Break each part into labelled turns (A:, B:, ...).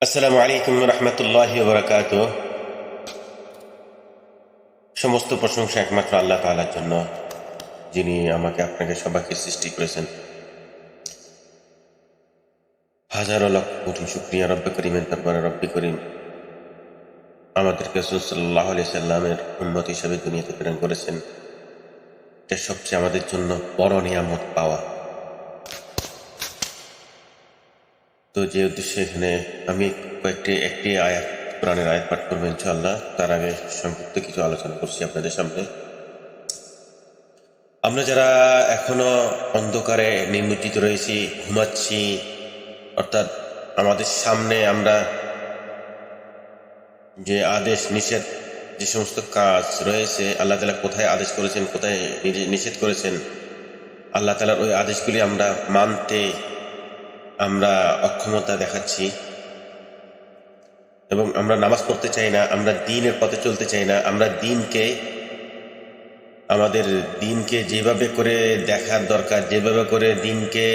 A: আসসালামু আলাইকুম রহমতুল্লাহি ওয়া বারাকাতুহু। সমস্ত প্রশংসা একমাত্র আল্লাহ তাআলার জন্য, যিনি আমাকে আপনাকে সবাইকে সৃষ্টি করেছেন। হাজারো লক্ষ কোটি শুকরিয়া রব্বে করিমের দরবারে। রব্বে করিম আমাদেরকে রাসূল সাল্লাল্লাহু আলাইহি সাল্লামের উম্মত হিসেবে দুনিয়াতে প্রেরণ করেছেন। এটা সবচেয়ে আমাদের জন্য বড় নিয়ামত পাওয়া। তো যে উদ্দেশ্যে এখানে আমি একটি আয়াত, কোরআনের আয়াত পাঠ করবো ইনশাআল্লাহ। তার আগে সংক্ষিপ্ত কিছু আলোচনা করছি আপনাদের সামনে। আমরা যারা এখনো অন্ধকারে নিমজ্জিত রয়েছি, ঘুমাচ্ছি, অর্থাৎ আমাদের সামনে আমরা যে আদেশ নিষেধ, যে সমস্ত কাজ রয়েছে, আল্লাহ তাআলা কোথায় আদেশ করেছেন, কোথায় নিষেধ করেছেন, আল্লাহ তাআলার ওই আদেশগুলি আমরা মানতে আমরা অক্ষমতা দেখাচ্ছি এবং আমরা নামাজ পড়তে চাই না, আমরা দ্বীনের পথে চলতে চাই না। আমরা আমাদের দিনকে যেভাবে করে দেখার দরকার, যেভাবে করে দিনকে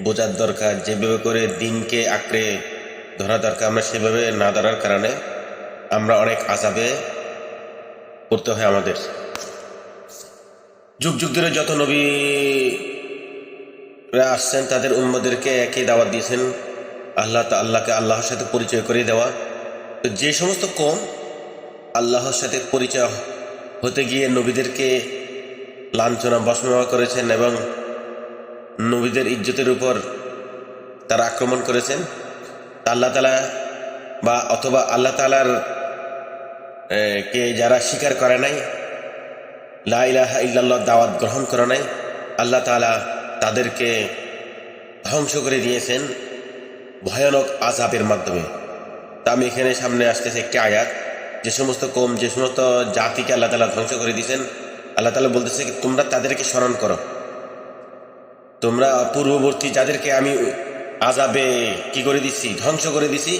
A: বোঝার দরকার, যেভাবে করে দিনকে আঁকড়ে ধরা দরকার, আমরা সেভাবে না ধরার কারণে আমরা অনেক আযাবে পড়তে হয় আমাদের। যুগ যুগ ধরে যত নবীরা আসছেন, তাদের উম্মতদেরকে একই দাওয়াত দিয়েছেন, আল্লাহকে আল্লাহর সাথে পরিচয় করে দেওয়া। তো যে সমস্ত কওম আল্লাহর সাথে পরিচয় হতে গিয়ে নবীদেরকে লাঞ্ছনা বশমেওয়া করেছেন এবং নবীদের ইজ্জতের উপর তারা আক্রমণ করেছেন, আল্লাহ তাআলা অথবা আল্লাহ তাআলার কে যারা স্বীকার করে নাই, লা ইলাহা ইল্লাল্লাহ দাওয়াত গ্রহণ করে নাই, আল্লাহ তাআলা তাদেরকে ধ্বংস করে দিয়েছেন ভয়ানক আযাবের মাধ্যমে। তা আমি এখানে সামনে আসতেছে একটি আয়াত, যে সমস্ত কওম, যে সমস্ত জাতিকে আল্লাহ তাআলা ধ্বংস করে দিয়েছেন, আল্লাহ তাআলা বলতেছে তোমরা তাদেরকে স্মরণ করো। তোমরা পূর্ববর্তী যাদেরকে আমি আযাবে কি করে দিছি, ধ্বংস করে দিছি,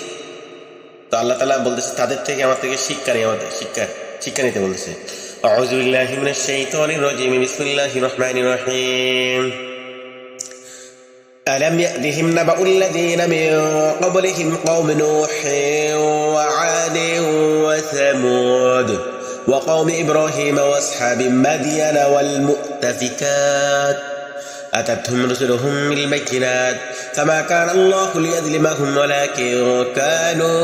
A: তো আল্লাহ তাআলা বলতেছে তাদের থেকে আমার থেকে শিক্ষা নিতে বলতেছে। আউযু বিল্লাহি মিনাশ শাইতানির রাজিম। বিসমিল্লাহির রহমানির রহিম। ألم يأتهم نبأ الذين من قبلهم قوم نوح وعاد وثمود وقوم إبراهيم وأصحاب مدين والمؤتفكات أتتهم رسلهم بالبينات فما كان الله ليظلمهم ولكن كانوا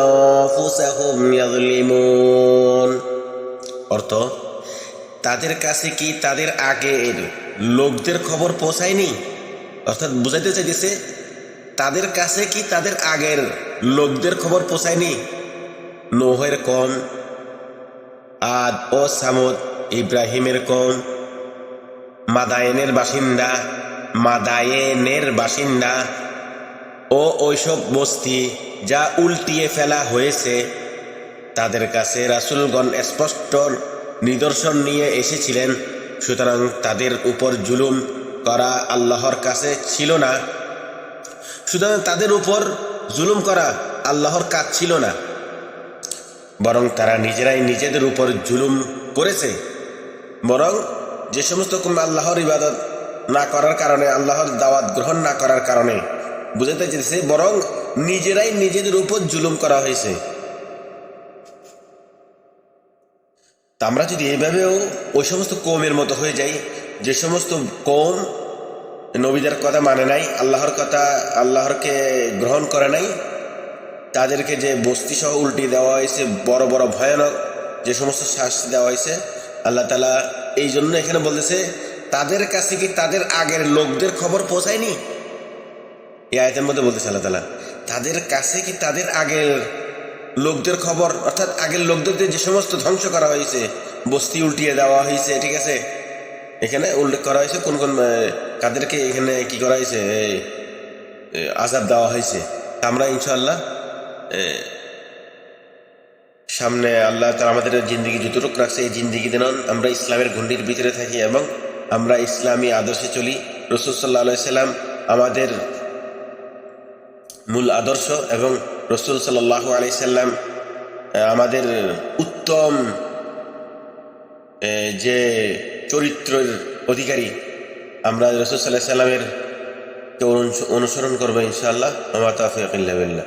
A: أنفسهم يظلمون। অর্থ, তাদের কাছে কি তাদের আগের লোকদের খবর পৌঁছায়নি? অর্থাৎ বুঝাইতে চাইতেছে, তাদের কাছে কি তাদের আগের লোকদের খবর পৌঁছায়নি? নূহের কওম, আদ ও সামুদ, ইব্রাহিমের কওম, মাদায়েনের বাসিন্দা ও ওইসব বস্তি যা উল্টিয়ে ফেলা হয়েছে, তাদের কাছে রাসূলগণ স্পষ্ট নিদর্শন নিয়ে এসেছিলেন। সুতরাং তাদের উপর জুলুম করা আল্লাহর কাছে ছিল না। সুতরাং তাদের উপর জুলুম করা আল্লাহর কাজ ছিল না, বরং তারা নিজেরাই নিজেদের উপর জুলুম করেছে। বরং যে সমস্ত আল্লাহর ইবাদত না করার কারণে, আল্লাহর দাওয়াত গ্রহণ না করার কারণে, বুঝাতে চেয়েছে বরং নিজেরাই নিজেদের উপর জুলুম করা হয়েছে। তা আমরা যদি এইভাবেও ওই সমস্ত কওমের মতো হয়ে যাই, যে সমস্ত কওম নবীদের কথা মানে নাই, আল্লাহরকে গ্রহণ করে নাই, তাদেরকে যে বস্তি সহ উল্টিয়ে দেওয়া হয়েছে, বড় বড় ভয়ানক যে সমস্ত শাস্তি দেওয়া হয়েছে, আল্লাহ তাআলা এই জন্য এখানে বলতেছে তাদের কাছে কি তাদের আগের লোকদের খবর পৌঁছায়নি। এই আয়াতের মধ্যে বলতেছে আল্লাহ তাআলা তাদের কাছে কি তাদের আগের লোকদের খবর, অর্থাৎ আগের লোকদের যে সমস্ত ধ্বংস করা হয়েছে, বস্তি উল্টিয়ে দেওয়া হয়েছে, ঠিক আছে, এখানে উল্লেখ করা হয়েছে কোন কাদেরকে এখানে কি করা হয়েছে, আযাব দেওয়া হয়েছে। আমরা ইনশাআল্লাহ সামনে আল্লাহ তাআলা আমাদের জিন্দেগি যতটুকু রাখছে, এই জিন্দেগি দিন আমরা ইসলামের গণ্ডির ভিতরে থাকি এবং আমরা ইসলামী আদর্শে চলি। রাসূল সাল্লাল্লাহু আলাইহি সাল্লাম আমাদের মূল আদর্শ এবং রাসূল সাল্লাল্লাহু আলাইহি সাল্লাম আমাদের উত্তম যে চরিত্রের অধিকারী। আমরা রাসূল সাল্লাল্লাহু আলাইহি সাল্লামের অনুসরণ করবো ইনশাআল্লাহ। ওয়া মা তাওফীক ইল্লা বিল্লাহ।